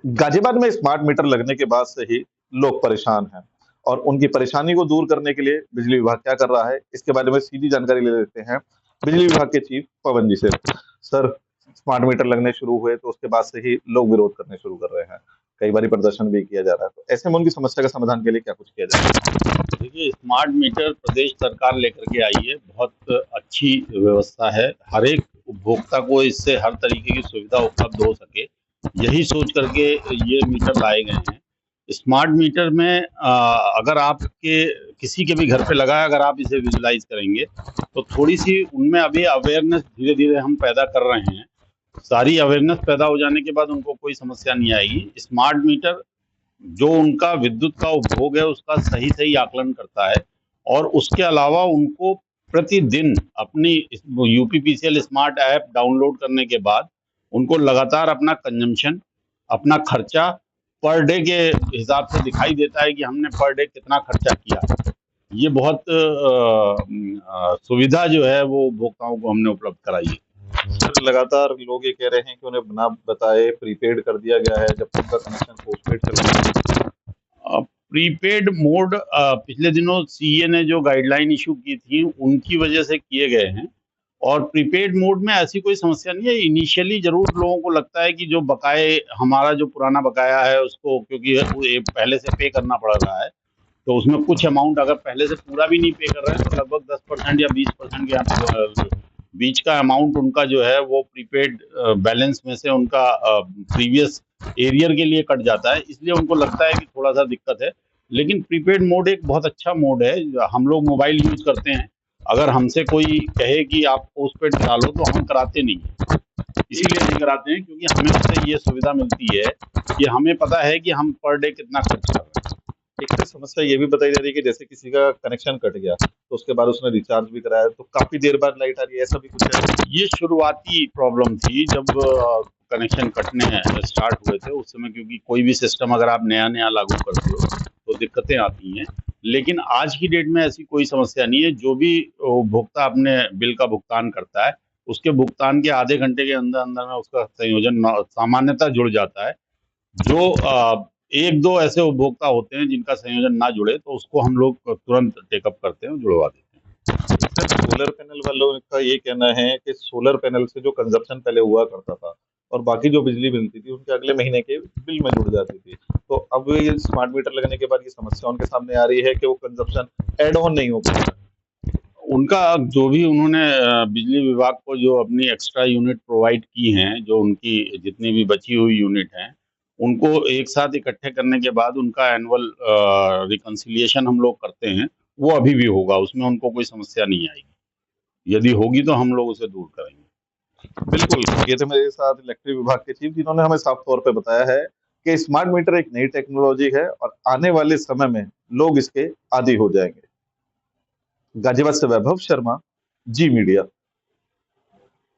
गाजियाबाद में smart meter लगने के बाद से ही लोग परेशान हैं और उनकी परेशानी को दूर करने के लिए बिजली विभाग क्या कर रहा है, इसके बारे में सीधी जानकारी ले लेते हैं बिजली विभाग के चीफ पवन जी से। सर, स्मार्ट मीटर लगने शुरू हुए तो उसके बाद से ही लोग विरोध करने शुरू कर रहे हैं। कई बारी प्रदर्शन भी किया जा रहा है। तो ऐसे में उनकी समस्या का समाधान के लिए क्या कुछ किया जा रहा है? देखिए, स्मार्ट मीटर प्रदेश सरकार लेकर के आई है, बहुत अच्छी व्यवस्था है। हर एक उपभोक्ता को इससे हर तरीके की सुविधा उपलब्ध हो सके, यही सोच करके ये मीटर लाए गए हैं। स्मार्ट मीटर में अगर आपके किसी के भी घर पे लगा है, अगर आप इसे विजुलाइज करेंगे तो थोड़ी सी उनमें अभी अवेयरनेस धीरे धीरे हम पैदा कर रहे हैं। सारी अवेयरनेस पैदा हो जाने के बाद उनको कोई समस्या नहीं आएगी। स्मार्ट मीटर जो उनका विद्युत का उपभोग है उसका सही सही आकलन करता है, और उसके अलावा उनको प्रतिदिन अपनी यूपीपीसीएल स्मार्ट ऐप डाउनलोड करने के बाद उनको लगातार अपना कंजम्पशन, अपना खर्चा पर डे के हिसाब से दिखाई देता है कि हमने पर डे कितना खर्चा किया। ये बहुत सुविधा जो है वो उपभोक्ताओं को हमने उपलब्ध कराई है। सर, लगातार लोग ये कह रहे हैं कि उन्हें बिना बताए प्रीपेड कर दिया गया है, जबकि उनका कनेक्शन पोस्टपेड चल रहा है। प्रीपेड मोड पिछले दिनों सीए ने जो गाइडलाइन इशू की थी उनकी वजह से किए गए हैं, और प्रीपेड मोड में ऐसी कोई समस्या नहीं है। इनिशियली जरूर लोगों को लगता है कि जो बकाए, हमारा जो पुराना बकाया है उसको, क्योंकि ये पहले से पे करना पड़ रहा है, तो उसमें कुछ अमाउंट अगर पहले से पूरा भी नहीं पे कर रहे हैं तो लगभग 10% या 20% के बीच का अमाउंट उनका जो है वो प्रीपेड बैलेंस में से उनका प्रीवियस एरियर के लिए कट जाता है, इसलिए उनको लगता है कि थोड़ा सा दिक्कत है। लेकिन प्रीपेड मोड एक बहुत अच्छा मोड है। हम लोग मोबाइल यूज करते हैं, अगर हमसे कोई कहे कि आप पोस्टपेड करा लो तो हम कराते नहीं हैं। इसीलिए नहीं कराते हैं क्योंकि हमें उससे ये सुविधा मिलती है कि हमें पता है कि हम पर डे कितना खर्च कर रहे हैं। एक तो समस्या ये भी बताई जा रही है कि जैसे किसी का कनेक्शन कट गया, तो उसके बाद उसने रिचार्ज भी कराया, तो काफ़ी देर बाद लाइट आ रही है, ऐसा भी कुछ है? ये शुरुआती प्रॉब्लम थी जब कनेक्शन कटने स्टार्ट हुए थे उस समय, क्योंकि कोई भी सिस्टम अगर आप नया नया लागू करते हो तो दिक्कतें आती हैं। लेकिन आज की डेट में ऐसी कोई समस्या नहीं है। जो भी उपभोक्ता अपने बिल का भुगतान करता है, उसके भुगतान के आधे घंटे के अंदर अंदर में उसका संयोजन सामान्यतः जुड़ जाता है। जो एक दो ऐसे उपभोक्ता होते हैं जिनका संयोजन ना जुड़े, तो उसको हम लोग तुरंत टेकअप करते हैं, जुड़वा देते हैं। सर, सोलर पैनल वालों का ये कहना है कि सोलर पैनल से जो कंजप्शन पहले हुआ करता था और बाकी जो बिजली मिलती थी उनके अगले महीने के बिल में जुड़ जाती थी, तो अब ये स्मार्ट मीटर लगने के बाद ये समस्या उनके सामने आ रही है कि वो कंजप्शन एड ऑन नहीं हो पा रहा है। उनका जो भी उन्होंने बिजली विभाग को जो अपनी एक्स्ट्रा यूनिट प्रोवाइड की हैं, जो उनकी जितनी भी बची हुई यूनिट हैं, उनको एक साथ इकट्ठे करने के बाद उनका एनुअल रिकंसिलिएशन हम लोग करते हैं, वो अभी भी होगा, उसमें उनको कोई समस्या नहीं आएगी। यदि होगी तो हम लोग उसे दूर करेंगे। बिल्कुल, ये थे मेरे साथ इलेक्ट्रिक विभाग के चीफ, जिन्होंने हमें साफ तौर पे बताया है कि स्मार्ट मीटर एक नई टेक्नोलॉजी है और आने वाले समय में लोग इसके आदी हो जाएंगे। गाजियाबाद से वैभव शर्मा, जी मीडिया।